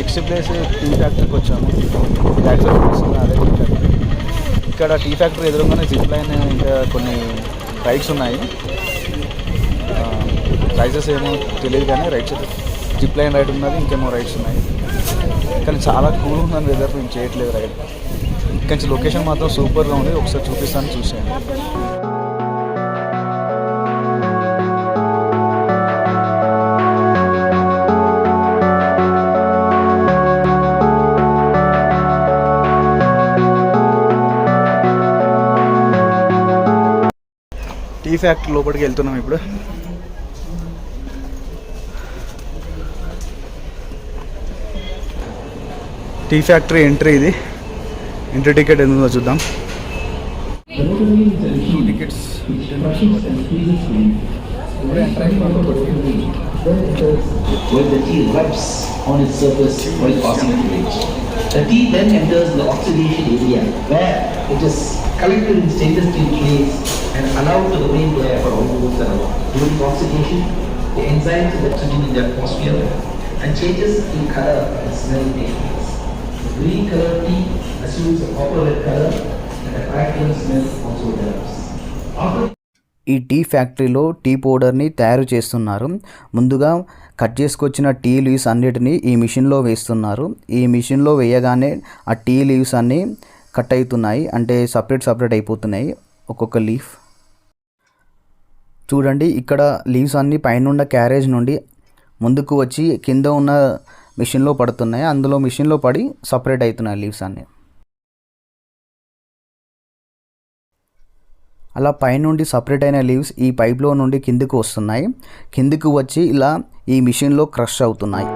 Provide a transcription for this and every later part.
Next place tea ఫ్యాక్టరీకి వచ్చాము. అదే టీ ఫ్యాక్టరీ. ఇక్కడ టీ ఫ్యాక్టరీ ఎదురుగానే జిప్ లైన్ ఇంకా కొన్ని రైడ్స్ ఉన్నాయి. ప్రైజెస్ ఏమో తెలియదు కానీ రైడ్స్ జిప్ లైన్ రైడ్ ఉన్నది, ఇంకేమో రైడ్స్ ఉన్నాయి. కానీ చాలా కూల్ ఉందని వెదర్ మేము చేయట్లేదు రైడ్. ఇక్కడ లొకేషన్ మాత్రం సూపర్గా ఉంది, ఒకసారి చూపిస్తాను చూసేయండి. టీ ఫ్యాక్టరీ లోపలికి వెళ్తున్నాం ఇప్పుడు. టీ ఫ్యాక్టరీ ఎంట్రీ ఇది. ఎంట్రీ టికెట్ ఎందులో చూద్దాం. 2 tickets. When the tea rubs on its surface while passing through it, the tea then enters the oxidation area where it is collected in stainless steel trays and allowed to remain there for almost an hour. During oxidation, the enzymes of oxygen in the atmosphere and changes in color and smell take place. The green color tea assumes a copper red color and the crackling smell also develops. ఈ tea ఫ్యాక్టరీలో tea పౌడర్ని తయారు చేస్తున్నారు. ముందుగా cut చేసుకొచ్చిన tea leaves అన్నిటినీ ఈ మిషన్లో వేస్తున్నారు. ఈ మిషన్లో వేయగానే ఆ టీ లీవ్స్ అన్నీ కట్ అవుతున్నాయి, అంటే సపరేట్ అయిపోతున్నాయి ఒక్కొక్క లీఫ్. చూడండి, ఇక్కడ లీవ్స్ అన్నీ పైన క్యారేజ్ నుండి ముందుకు వచ్చి కింద ఉన్న మిషన్లో పడుతున్నాయి. అందులో మిషన్లో పడి సపరేట్ అవుతున్నాయి లీవ్స్ అన్నీ. అలా పైనుండి సపరేట్ అయిన లీవ్స్ ఈ పైప్లో నుండి కిందికి వస్తున్నాయి. కిందికి వచ్చి ఇలా ఈ మిషన్లో క్రష్ అవుతున్నాయి.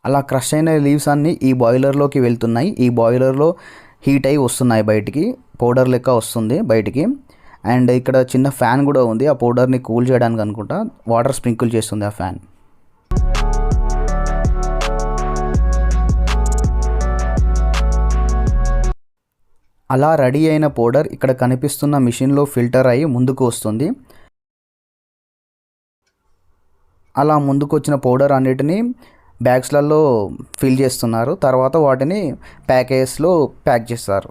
అలా క్రష్ అయిన లీవ్స్ అన్నీ ఈ బాయిలర్లోకి వెళ్తున్నాయి. ఈ బాయిలర్లో హీట్ అయి వస్తున్నాయి బయటికి, పౌడర్ లెక్క వస్తుంది బయటికి. అండ్ ఇక్కడ చిన్న ఫ్యాన్ కూడా ఉంది, ఆ పౌడర్ని కూల్ చేయడానికి అనుకుంటా వాటర్ స్ప్రింకిల్ చేస్తుంది ఆ ఫ్యాన్. అలా రెడీ అయిన పౌడర్ ఇక్కడ కనిపిస్తున్న మిషన్లో ఫిల్టర్ అయ్యి ముందుకు వస్తుంది. అలా ముందుకు వచ్చిన పౌడర్ అన్నిటినీ బ్యాగ్స్లలో ఫిల్ చేస్తున్నారు. తర్వాత వాటిని ప్యాకేజ్లో ప్యాక్ చేస్తారు.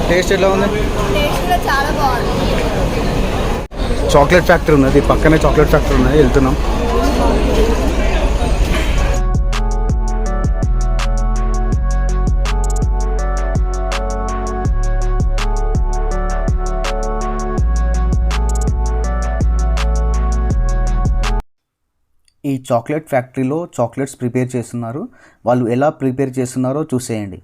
టేస్ట్ ఎలా ఉంది? టేస్ట్ కూడా చాలా బాగుంది. చాక్లెట్ ఫ్యాక్టరీ ఉన్నది, పక్కనే చాక్లెట్ ఫ్యాక్టరీ ఉన్నది, వెళ్తున్నాం. ఈ చాక్లెట్ ఫ్యాక్టరీలో చాక్లెట్స్ ప్రిపేర్ చేస్తున్నారు. వాళ్ళు ఎలా ప్రిపేర్ చేస్తున్నారో చూసేయండి.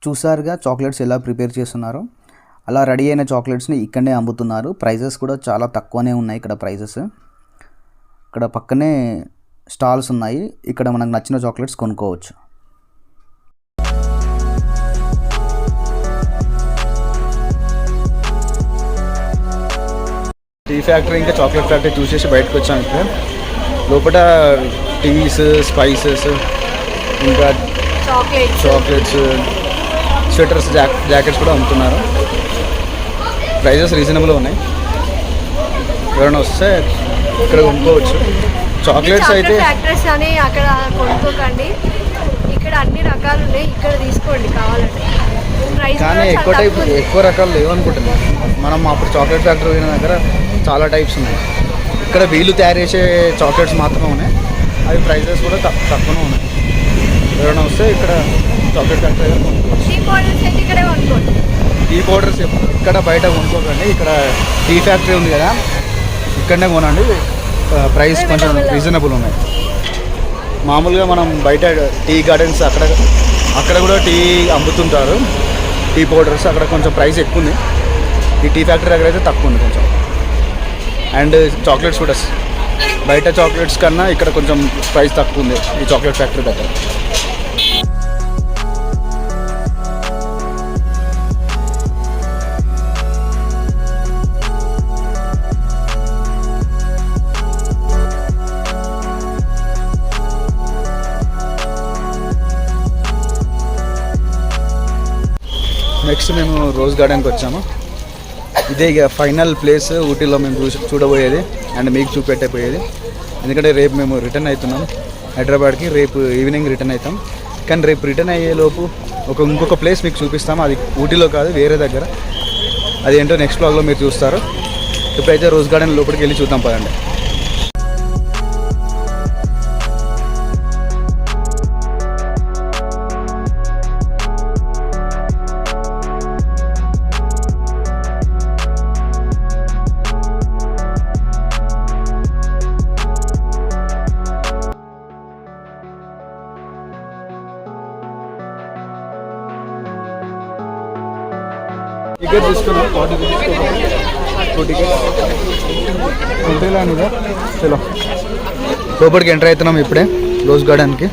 చూసారుగా చాక్లెట్స్ ఎలా ప్రిపేర్ చేస్తున్నారో. అలా రెడీ అయిన చాక్లెట్స్ని ఇక్కడనే అమ్ముతున్నారు. ప్రైజెస్ కూడా చాలా తక్కువనే ఉన్నాయి ఇక్కడ ప్రైజెస్. ఇక్కడ పక్కనే స్టాల్స్ ఉన్నాయి, ఇక్కడ మనకు నచ్చిన చాక్లెట్స్ కొనుక్కోవచ్చు. టీ ఫ్యాక్టరీ ఇంకా చాక్లెట్ ఫ్యాక్టరీ చూసేసి బయటకు వచ్చాం. ఇక్కడ లోపల టీస్, స్పైసెస్, ఇంకా చాక్లెట్స్, స్వెటర్స్, జాకెట్స్ కూడా అమ్ముతున్నారు. ప్రైజెస్ రీజనబుల్గా ఉన్నాయి. ఎవరైనా వస్తే ఇక్కడ కొనుక్కోవచ్చు. చాక్లెట్స్ అయితే ఫ్యాక్టరీస్ అని అక్కడ కొనుక్కోకండి. ఇక్కడ అన్ని రకాలు ఉన్నాయి, ఇక్కడ తీసుకోండి కావాలంటే. ప్రైస్ కానీ ఎక్కువ రకాలు లేవనుకుంటున్నాను. మనం అప్పుడు చాక్లెట్ ఫ్యాక్టరీ పోయిన దగ్గర చాలా టైప్స్ ఉన్నాయి. ఇక్కడ వీళ్ళు తయారు చేసే చాక్లెట్స్ మాత్రమే ఉన్నాయి. అవి ప్రైజెస్ కూడా తక్కువనే ఉన్నాయి. ఎవరైనా వస్తే ఇక్కడ చాక్లెట్ ఫ్యాక్టరీ దగ్గర కొనుక్కోవచ్చు. టీ పౌడర్స్ ఇక్కడ బయట కొనుక్కోకండి. ఇక్కడ టీ ఫ్యాక్టరీ ఉంది కదా, ఇక్కడనే కొనండి. ప్రైస్ కొంచెం రీజనబుల్ ఉన్నాయి. మామూలుగా మనం బయట టీ గార్డెన్స్ అక్కడ కూడా టీ అమ్ముతుంటారు, టీ పౌడర్స్. అక్కడ కొంచెం ప్రైస్ ఎక్కువ ఉంది. ఈ టీ ఫ్యాక్టరీ దగ్గర అయితే తక్కువ ఉంది కొంచెం. అండ్ చాక్లెట్స్ కూడా బయట చాక్లెట్స్ కన్నా ఇక్కడ కొంచెం ప్రైస్ తక్కువ ఉంది ఈ చాక్లెట్ ఫ్యాక్టరీ దగ్గర. నెక్స్ట్ మేము రోజ్ గార్డెన్కి వచ్చాము. ఇదే ఇక ఫైనల్ ప్లేస్ ఊటీలో మేము చూడబోయేది అండ్ మీకు చూపెట్టబోయేది. ఎందుకంటే రేపు మేము రిటర్న్ అవుతున్నాం హైదరాబాద్కి. రేపు ఈవినింగ్ రిటర్న్ అవుతాం. కానీ రేపు రిటర్న్ అయ్యేలోపు ఇంకొక ప్లేస్ మీకు చూపిస్తాము. అది ఊటీలో కాదు, వేరే దగ్గర. అది ఏంటో నెక్స్ట్ బ్లాగ్లో మీరు చూస్తారు. ఇప్పుడైతే రోజ్ గార్డెన్ లోపలికి వెళ్ళి చూద్దాం పదండి. टिकट తీసుకున్నాం 40 రూపీస్ టికెట్ ఎంట్రీ లైన్ ಇದೆ. చలో లోపలికి ఎంటర్ అవుతున్నాం ఇప్పుడే రోజ్ గార్డెన్కి.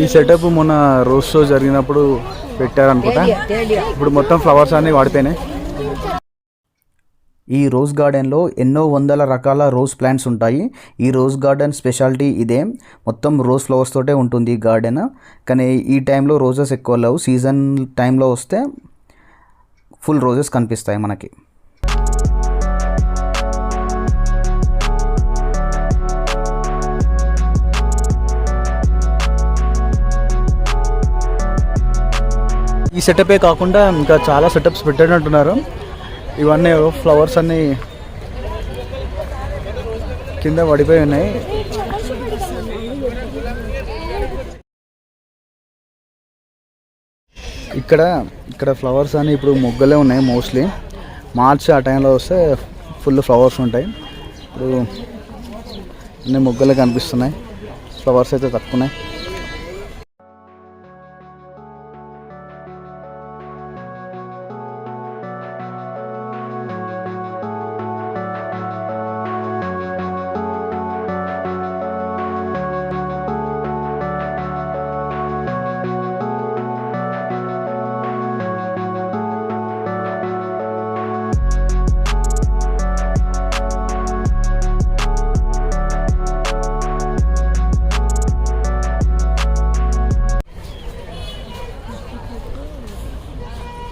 ఈ సెటప్ మొన్న రోజ్ షో జరిగినప్పుడు పెట్టారనుకుంటా. ఇప్పుడు మొత్తం ఫ్లవర్స్ అన్నీ వాడిపోయినాయి. ఈ రోజ్ గార్డెన్లో ఎన్నో వందల రకాల రోజ్ ప్లాంట్స్ ఉంటాయి. ఈ రోజ్ గార్డెన్ స్పెషాలిటీ ఇదే, మొత్తం రోజ్ ఫ్లవర్స్ తోటే ఉంటుంది ఈ గార్డెన్. కానీ ఈ టైంలో రోజెస్ ఎక్కువ లేవు. సీజన్ టైంలో వస్తే ఫుల్ రోజెస్ కనిపిస్తాయి మనకి. ఈ సెటపే కాకుండా ఇంకా చాలా సెటప్స్ పెట్టినట్టున్నారు. ఇవన్నీ ఫ్లవర్స్ అన్నీ కింద పడిపోయి ఉన్నాయి. ఇక్కడ ఫ్లవర్స్ అన్నీ ఇప్పుడు మొగ్గలే ఉన్నాయి మోస్ట్లీ. మార్చ్ ఆ టైంలో వస్తే ఫుల్ ఫ్లవర్స్ ఉంటాయి. ఇప్పుడు అన్నీ మొగ్గలే కనిపిస్తున్నాయి, ఫ్లవర్స్ అయితే తక్కువ ఉన్నాయి.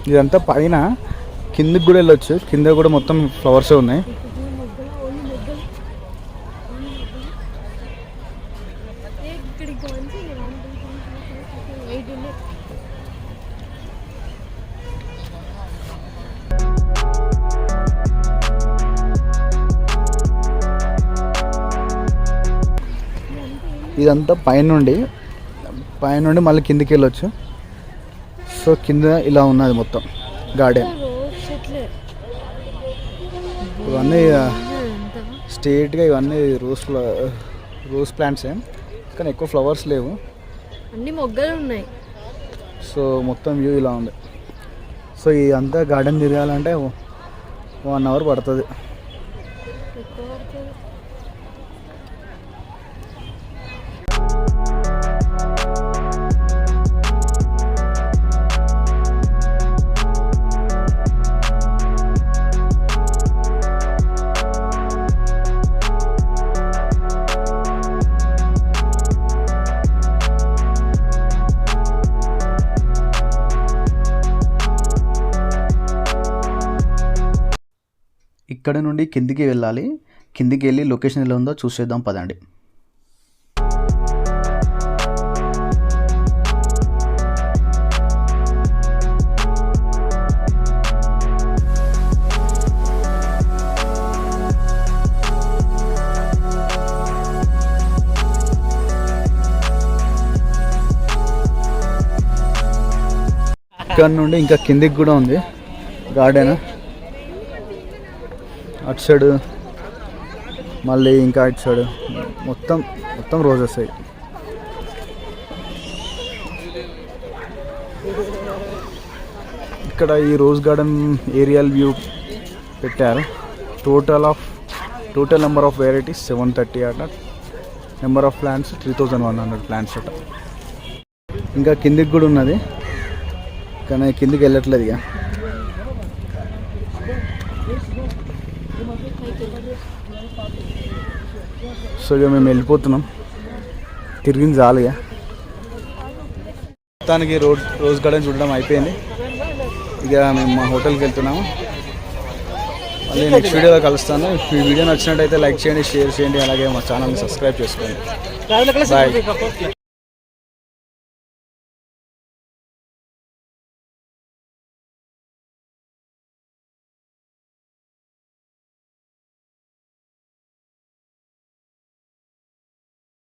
ఇదంతా పైన, కిందకి కూడా వెళ్ళొచ్చు. కింద కూడా మొత్తం ఫ్లవర్స్ ఉన్నాయి. ఇదంతా పైనుండి మళ్ళీ కిందికి వెళ్ళొచ్చు. సో కింద ఇలా ఉన్నది మొత్తం గార్డెన్. ఇవన్నీ స్ట్రేట్గా ఇవన్నీ రోజ్ ప్లాంట్సే, కానీ ఎక్కువ ఫ్లవర్స్ లేవు, అన్ని మొగ్గలు ఉన్నాయి. సో మొత్తం వ్యూ ఇలా ఉంది. సో ఇదంతా గార్డెన్ తిరగాలంటే 1 అవర్ పడుతుంది. ఇక్కడ నుండి కిందికి వెళ్ళాలి. కిందికి వెళ్ళి లొకేషన్ ఎలా ఉందో చూసేద్దాం పదండి. ఇక్కడ నుండి ఇంకా కిందికి కూడా ఉంది గార్డెన్. అటు సైడ్ మళ్ళీ ఇంకా ఇటు సైడ్ మొత్తం రోజెస్. ఇక్కడ ఈ రోజ్ గార్డెన్ ఏరియల్ వ్యూ పెట్టారు. టోటల్ నెంబర్ ఆఫ్ వెరైటీస్ 730 అట. నెంబర్ ఆఫ్ ప్లాంట్స్ 3100 ప్లాంట్స్ అట. ఇంకా కిందికి కూడా ఉన్నది కానీ కిందికి వెళ్ళట్లేదు ఇక. సో ఇక మేము వెళ్ళిపోతున్నాం, తిరిగింది చాలు ఇక. మొత్తానికి రోజ్ గార్డెన్ చూడడం అయిపోయింది. ఇక మేము మా హోటల్కి వెళ్తున్నాము. మళ్ళీ నెక్స్ట్ వీడియోలో కలుస్తాను. ఈ వీడియో నచ్చినట్టయితే లైక్ చేయండి, షేర్ చేయండి, అలాగే మా ఛానల్ని సబ్స్క్రైబ్ చేసుకోండి. బాయ్.